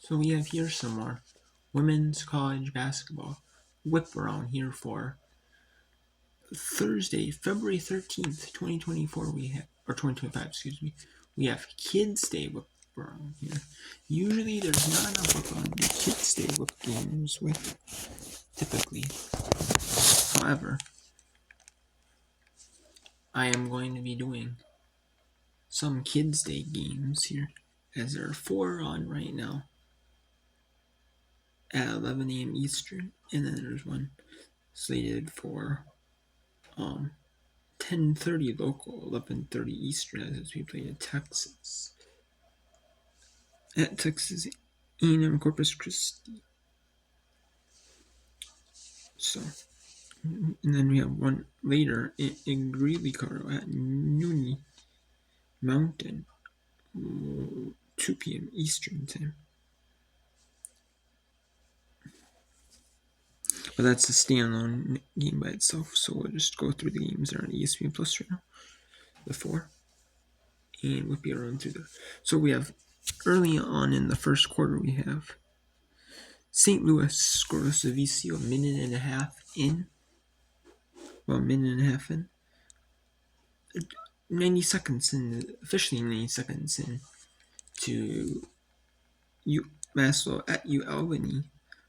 So we have here some more women's college basketball whip around here for Thursday, February 13th, 2024. We have, or 2025, excuse me. We have Kids Day whip around here. Usually there's not enough whip on the Kids Day whip games with typically. However, I am going to be doing some Kids Day games here, as there are 4 on right now at 11 a.m. Eastern, and then there's one slated for 10:30 local, 11:30 Eastern, as we play at Texas A&M Corpus Christi. So, and then we have one later in Greeley, Colorado at Nooney Mountain, 2 p.m. Eastern time. But that's a standalone game by itself, so we'll just go through the games that are on ESPN Plus right now, the 4, and we'll be around through the. So we have early on in the first quarter, we have St. Louis scoreless to VCU, a minute and a half in. 90 seconds in, officially 90 seconds in, to UMass at UAlbany.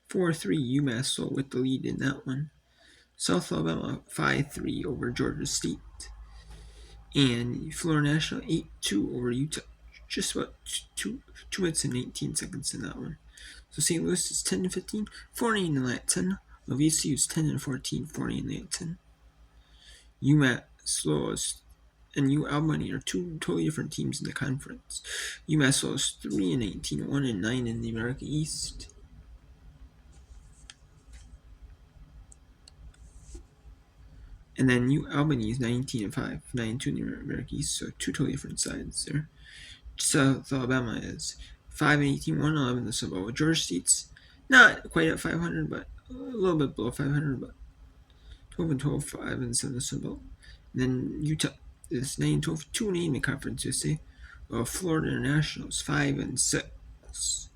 4-3 UMass with the lead in that one. South Alabama 5-3 over Georgia State. And Florida National 8-2 over Utah. Just about 2 minutes and 18 seconds in that one. So St. Louis is 10-15, 4-8 in that 10. VCU is 10-14, 4-8 in that 10. UMass and UAlbany are 2 totally different teams in the conference. UMass is 3-18, 1-9 in the America East. And then UAlbany is 19-5, 9-2 in the America East, so 2 totally different sides there. South Alabama is 5-18, 1-11 in the Sun Belt. Georgia State's not quite at 500, but a little bit below 500, but 12-12, 5-7 in the Sun Belt. And then Utah is 9-12, 2-8 in the Conference USA. While Florida International is 5-6,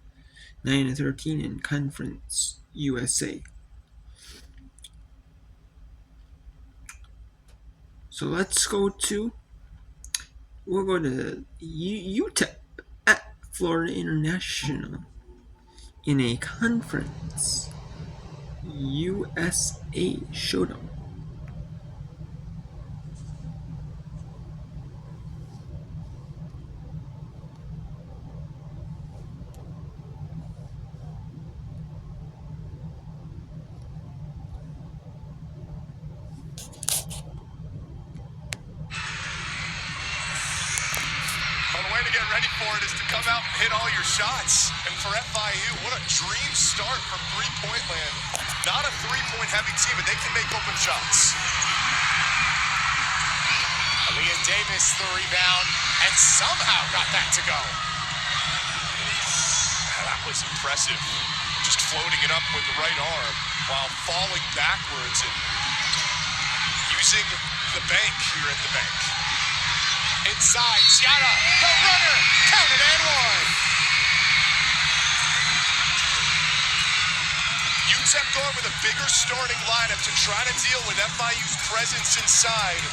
9-13 in Conference USA. So let's go to. We'll go to UTEP at Florida International in a Conference USA showdown. Hit all your shots, and for FIU, what a dream start from three-point land. Not a three-point heavy team, but they can make open shots. Aaliyah Davis, the rebound, and somehow got that to go. That was impressive. Just floating it up with the right arm while falling backwards and using the bank here at the bank. Inside, Ciara, the runner, counted and one. UTEP going with a bigger starting lineup to try to deal with FIU's presence inside.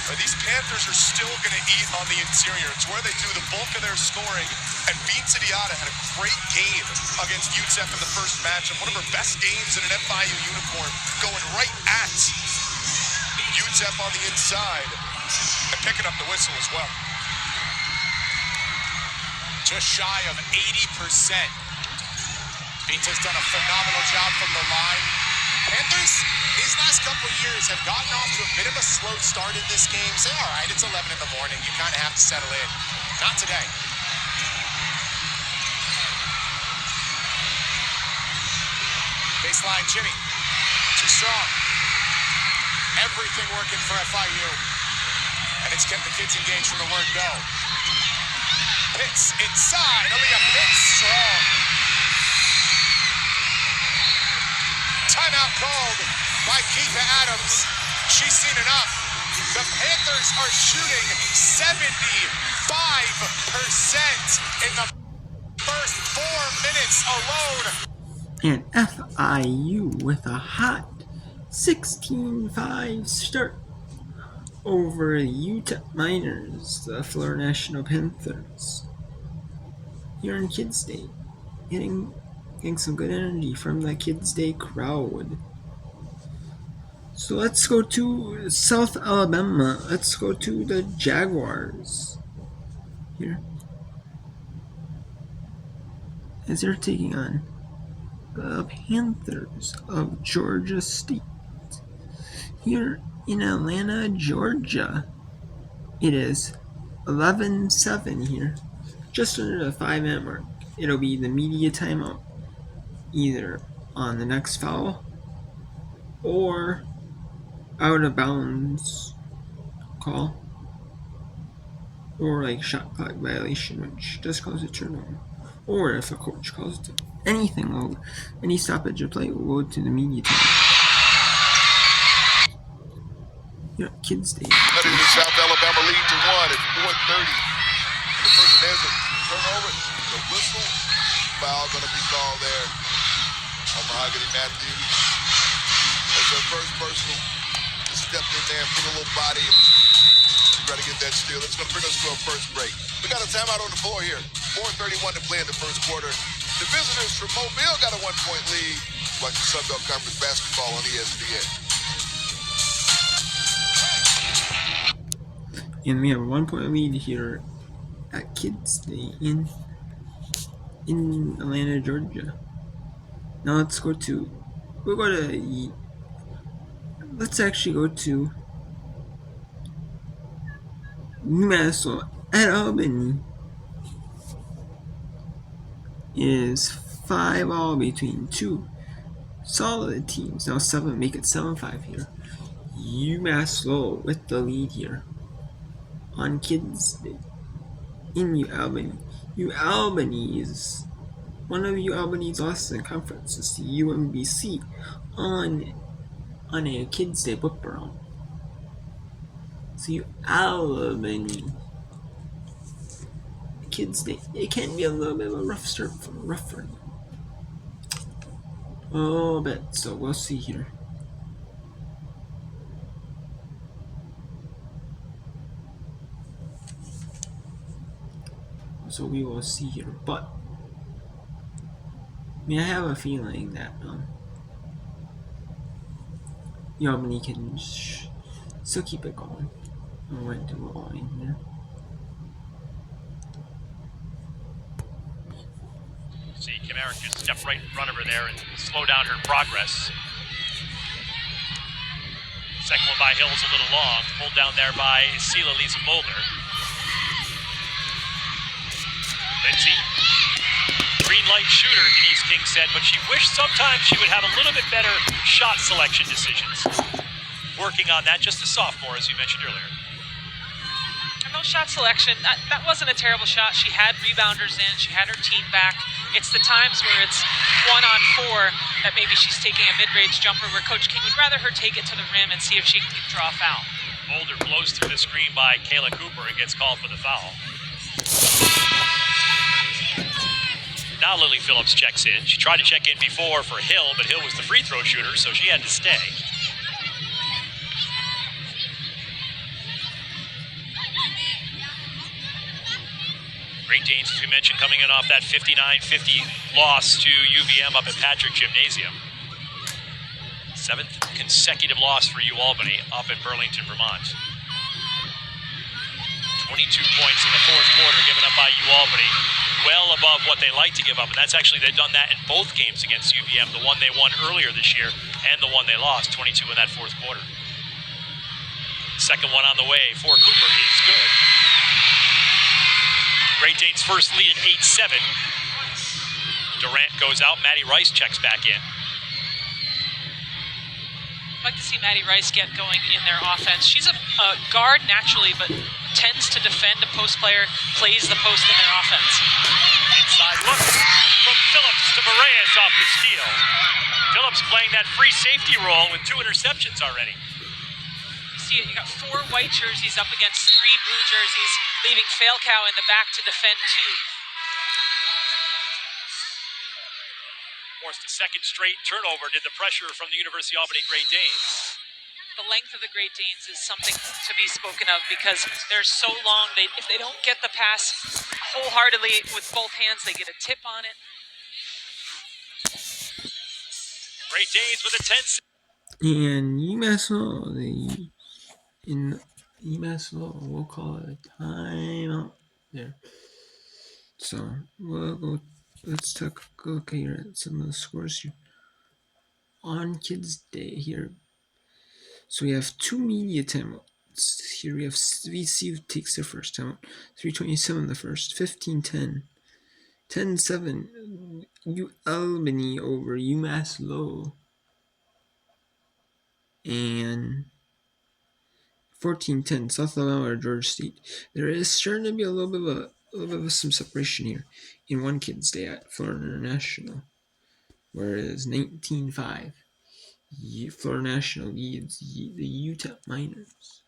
But these Panthers are still going to eat on the interior. It's where they do the bulk of their scoring. And Bean Sidiata had a great game against UTEP in the first matchup. One of her best games in an FIU uniform, going right at UTEP on the inside. And picking up the whistle as well. Just shy of 80%. Beans has done a phenomenal job from the line. Panthers, these last couple of years, have gotten off to a bit of a slow start in this game. Say, all right, it's 11 in the morning. You kind of have to settle in. Not today. Baseline, Jimmy. Too strong. Everything working for FIU. And it's kept the kids engaged from the word go. Pitts inside. Aaliyah Pitts strong. Timeout called by Keitha Adams. She's seen enough. The Panthers are shooting 75% in the first 4 minutes points alone. And FIU with a hot 16-5 start over the UTEP Miners, the Florida National Panthers. Here in Kids Day, getting some good energy from the Kids Day crowd. So let's go to South Alabama. Let's go to the Jaguars here, as they're taking on the Panthers of Georgia State. Here in Atlanta, Georgia, it is 11-7 here, just under the 5-minute mark. It'll be the media timeout, either on the next foul or out of bounds call, or like shot clock violation, which just calls a turnover, or if a coach calls it anything, any stoppage of play will go to the media timeout. Yeah, Kids Day. Cutting the South Alabama lead to 1 at 4:30. The person has a turnover. The whistle. Foul going to be called there on Mahogany Matthews. As their first person stepped in there and put a little body to try to get that steal. That's going to bring us to our first break. We got a timeout on the floor here. 4:31 to play in the first quarter. The visitors from Mobile got a 1-point lead. Watch the Sun Belt Conference basketball on ESPN. And we have a 1-point lead here at Kids Day in Atlanta, Georgia. Now let's actually go to UMass at Albany. It is 5-all between two solid teams. Now make it 7-5 here. UMass Lowell with the lead here on Kids Day in Albany. One of Albany's losses in conference is to UMBC on a Kids Day book round. So Albany Kids Day, it can be a little bit of a rough start for them. A bit, so we'll see here. So we will see here, but I have a feeling that Albany can still keep it going. I went to a line here. See, Kim Eric just step right in front of her there and slow down her progress. Second one by Hill's a little long, pulled down there by Sela Lisa Mulder. Lindsay, green light shooter, Denise King said, but she wished sometimes she would have a little bit better shot selection decisions. Working on that, just a sophomore, as you mentioned earlier. No shot selection. That wasn't a terrible shot. She had rebounders in. She had her team back. It's the times where it's 1-on-4 that maybe she's taking a mid-range jumper where Coach King would rather her take it to the rim and see if she can draw a foul. Mulder blows through the screen by Kayla Cooper and gets called for the foul. Now Lily Phillips checks in. She tried to check in before for Hill, but Hill was the free throw shooter, so she had to stay. Great Danes, as we mentioned, coming in off that 59-50 loss to UVM up at Patrick Gymnasium. 7th consecutive loss for UAlbany up in Burlington, Vermont. 22 points in the fourth quarter given up by UAlbany, well above what they like to give up. And that's actually, they've done that in both games against UVM, the one they won earlier this year and the one they lost, 22 in that fourth quarter. Second one on the way for Cooper is good. Great Danes' first lead at 8-7. Durant goes out. Maddie Rice checks back in. I'd like to see Maddie Rice get going in their offense. She's a guard naturally, but tends to defend a post player, plays the post in their offense. Inside look from Phillips to Moraes off the steal. Phillips playing that free safety role with 2 interceptions already. See it, you got 4 white jerseys up against 3 blue jerseys, leaving Falcao in the back to defend 2. forced a second straight turnover. Did the pressure from the University of Albany Great Danes. The length of the Great Danes is something to be spoken of because they're so long. If they don't get the pass wholeheartedly with both hands, they get a tip on it. Great Danes with a 10. And UMass Lowell, UMass Lowell, we'll call it a timeout there. So let's take a look here at some of the scores here on Kids Day here. So we have 2 media timeouts. Here we have VCU takes their first timeout. 3:27 the first, 15-10. 10-7 Albany over UMass Lowell. And 14-10 South Alabama or Georgia State. There is starting to be a little bit of some separation here in one Kids Day at Florida International, where it is 19-5. Florida National leads the Utah Miners.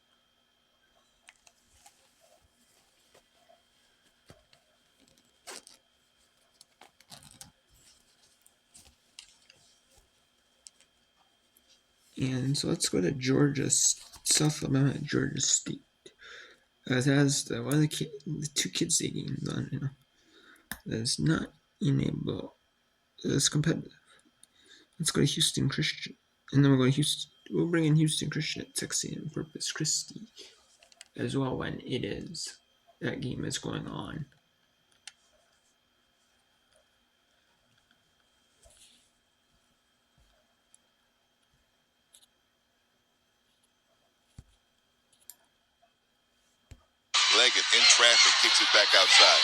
And so let's go to Georgia, South Alabama, Georgia State. As one of the 2 Kids Day games on, that's not that's competitive. Let's go to Houston Christian, and then we'll go to Houston. We'll bring in Houston Christian at Texas A&M Corpus Christi as well when that game is going on. Leggett in traffic, kicks it back outside.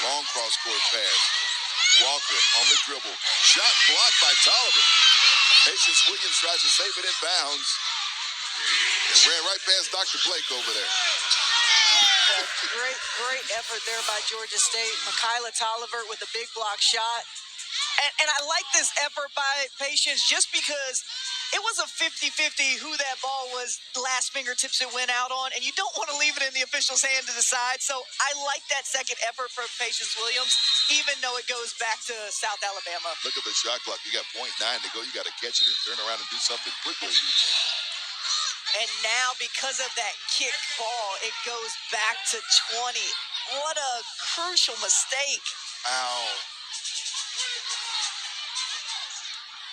Long cross-court pass. Walker on the dribble. Shot blocked by Tolliver. Patience Williams tries to save it in bounds. And ran right past Dr. Blake over there. Great effort there by Georgia State. Michaela Tolliver with a big block shot. And I like this effort by Patience just because it was a 50-50 who that ball was, last fingertips it went out on, and you don't want to leave it in the official's hand to decide. So I like that second effort from Patience Williams, even though it goes back to South Alabama. Look at the shot clock. You got 0.9 to go. You got to catch it and turn around and do something quickly. And now, because of that kick ball, it goes back to 20. What a crucial mistake. Ow.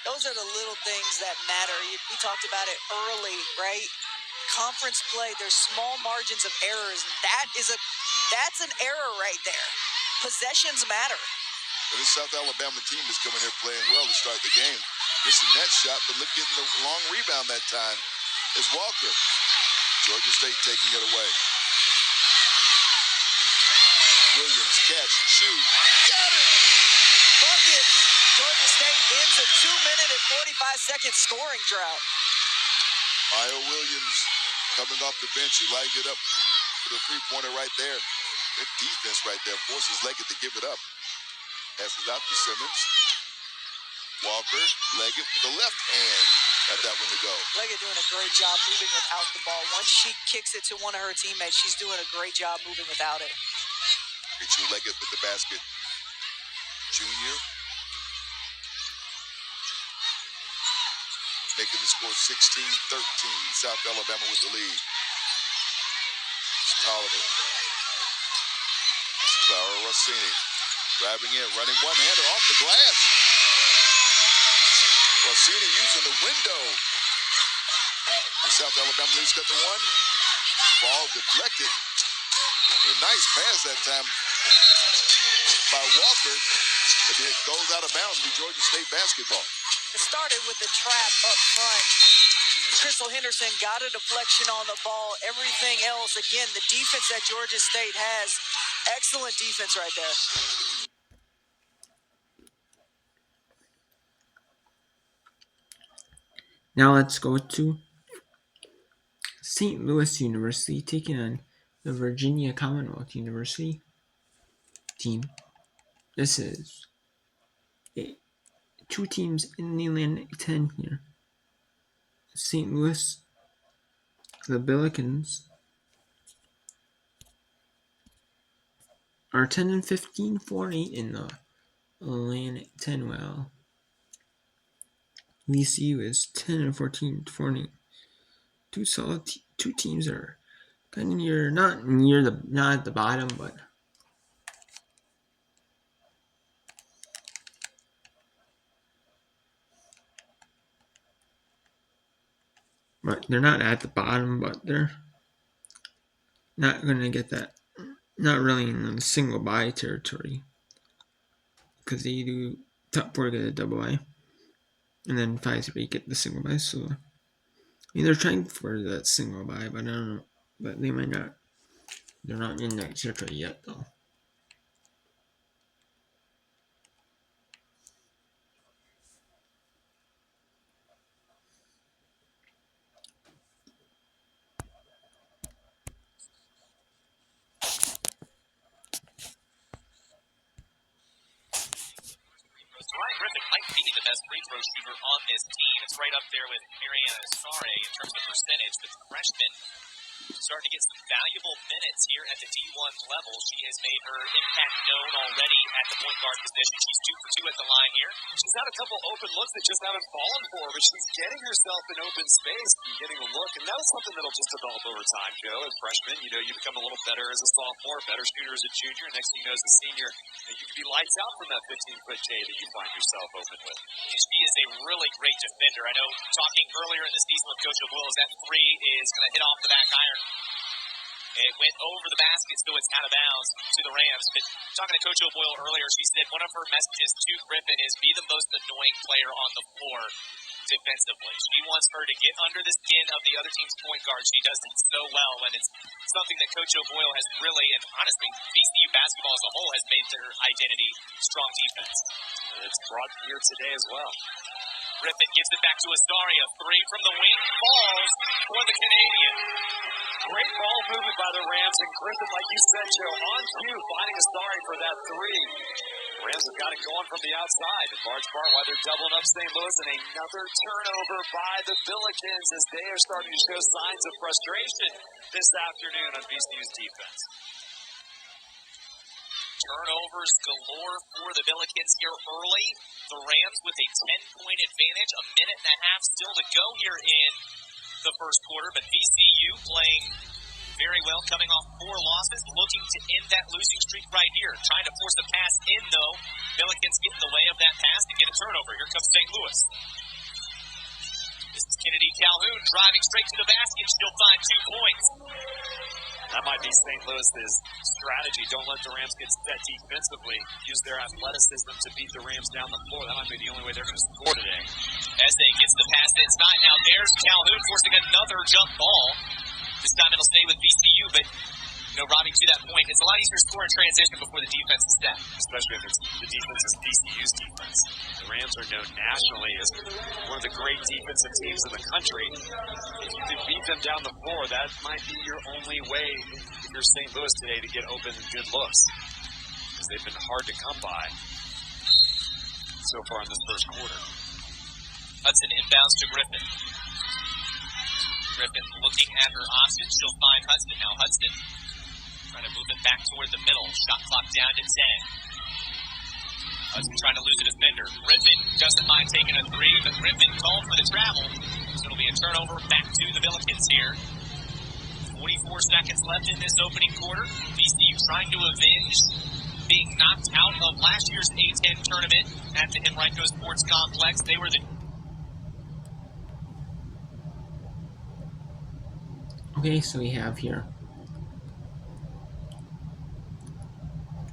Those are the little things that matter. We talked about it early, right? Conference play, there's small margins of errors. That's an error right there. Possessions matter. And this South Alabama team is coming here playing well to start the game. Missing that shot, but look, getting the long rebound that time is Walker. Georgia State taking it away. Williams catch, shoot, got it! Bucket. Georgia State ends a 2-minute and 45-second scoring drought. Io Williams coming off the bench. He lined it up for the three-pointer right there. Good defense right there. Forces Leggett to give it up. Passes out to Simmons. Walker, Leggett with the left hand. Got that one to go. Leggett doing a great job moving without the ball. Once she kicks it to one of her teammates, she's doing a great job moving without it. Rachel Leggett with the basket. Junior. Making the score 16-13. South Alabama with the lead. It's Tolliver. Clara Rossini. Driving in, running one-hander off the glass. Rossini using the window. The South Alabama leads got the one. Ball deflected. A nice pass that time by Walker. But it goes out of bounds to Georgia State basketball. It started with the trap up front. Crystal Henderson got a deflection on the ball. Everything else, again, the defense that Georgia State has, excellent defense right there. Now let's go to St. Louis University taking on the Virginia Commonwealth University team. This is 2 teams in the Atlantic 10 here. St. Louis, the Billikens, are 10-15, 4-8 in the Atlantic 10 well. VCU is 10-14, 20. Two solid two teams are kind of not at the bottom, but they're not at the bottom, but they're not going to get that. Not really in the single bye territory, because they do top 4 get a double bye, and then 5-3 get the single bye. So I mean, they're trying for that single bye, but I don't know. But they might not. They're not in that territory yet, though. Ryan Griffin might be the best free throw shooter on this team. It's right up there with Mariana Asare in terms of percentage, but the freshman starting to get some valuable minutes here at the D1 level. She has made her impact known already at the point guard position. She's 2 for 2 at the line here. She's had a couple open looks that just haven't fallen for her, but she's getting herself in open space and getting a look, and that was something that'll just develop over time, Joe. As freshman, you become a little better as a sophomore, better shooter as a junior. Next thing you know, as a senior, you can be lights out from that 15-foot J that you find yourself open with. And she is a really great defender. I know talking earlier in the season with Coach O'Boyle, that three is going to hit off the back iron. It went over the basket, so it's out of bounds to the Rams. But talking to Coach O'Boyle earlier, she said one of her messages to Griffin is be the most annoying player on the floor defensively. She wants her to get under the skin of the other team's point guard. She does it so well, and it's something that Coach O'Boyle has really, and honestly, VCU basketball as a whole has made their identity strong defense. And it's brought here today as well. Griffin gives it back to Astaria. Three from the wing, falls for the Canadian. Great ball movement by the Rams, and Griffin, like you said, Joe, on cue, finding Astaria for that three. The Rams have got it going from the outside, in large part why they're doubling up St. Louis, and another turnover by the Billikens as they are starting to show signs of frustration this afternoon on VCU's defense. Turnovers galore for the Billikens here early. The Rams with a 10-point advantage, a minute and a half still to go here in the first quarter, but VCU playing very well, coming off 4 losses, looking to end that losing streak right here. Trying to force a pass in, though. Billikens get in the way of that pass and get a turnover. Here comes St. Louis. This is Kennedy Calhoun driving straight to the basket. She'll find 2 points. That might be St. Louis's strategy. Don't let the Rams get set defensively. Use their athleticism to beat the Rams down the floor. That might be the only way they're going to score today. Eze gets the pass inside. Now there's Calhoun forcing another jump ball. This time it'll stay with VCU, but Robbie, to that point, it's a lot easier to score in transition before the defense is set. Especially if it's the defense is VCU's defense. The Rams are known nationally as one of the great defensive teams in the country. If you can beat them down the floor, that might be your only way, if you're St. Louis today, to get open and good looks. Because they've been hard to come by so far in this first quarter. Hudson inbounds to Griffin. Griffin looking at her options. She'll find Hudson. Now Hudson trying to move it back toward the middle. Shot clock down to 10. Hudson trying to lose a defender. Griffin doesn't mind taking a three, but Griffin called for the travel. So it'll be a turnover back to the Billikens here. 44 seconds left in this opening quarter. VCU trying to avenge being knocked out of last year's A-10 tournament at the Henrico Sports Complex. They were the... Okay, so we have here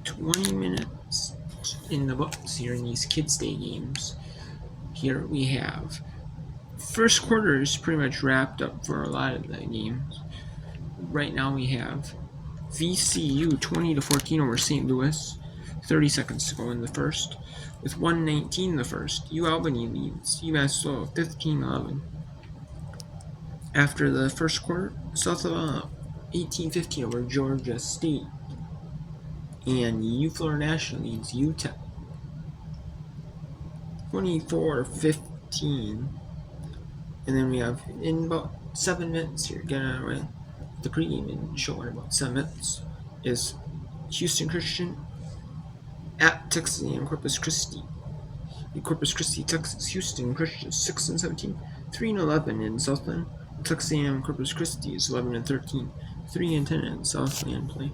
20 minutes in the books here in these Kids Day games. Here we have first quarter is pretty much wrapped up for a lot of the games. Right now we have VCU 20-14 over St. Louis. 30 seconds to go in the first. With 1:19 in the first, U Albany leads UMass Lowell 15-11. After the first quarter, South Alabama 18-15 over Georgia State. And U Florida National leads UTEP 24-15. And then we have in about 7 minutes here, gonna win the pregame and show in about 7 minutes, is Houston Christian at Texas A&M Corpus Christi. Corpus Christi, Texas. Houston Christian 6-17, 3-11 in Southland. Texas A&M Corpus Christi is 11-13, 3-10 in Southland play.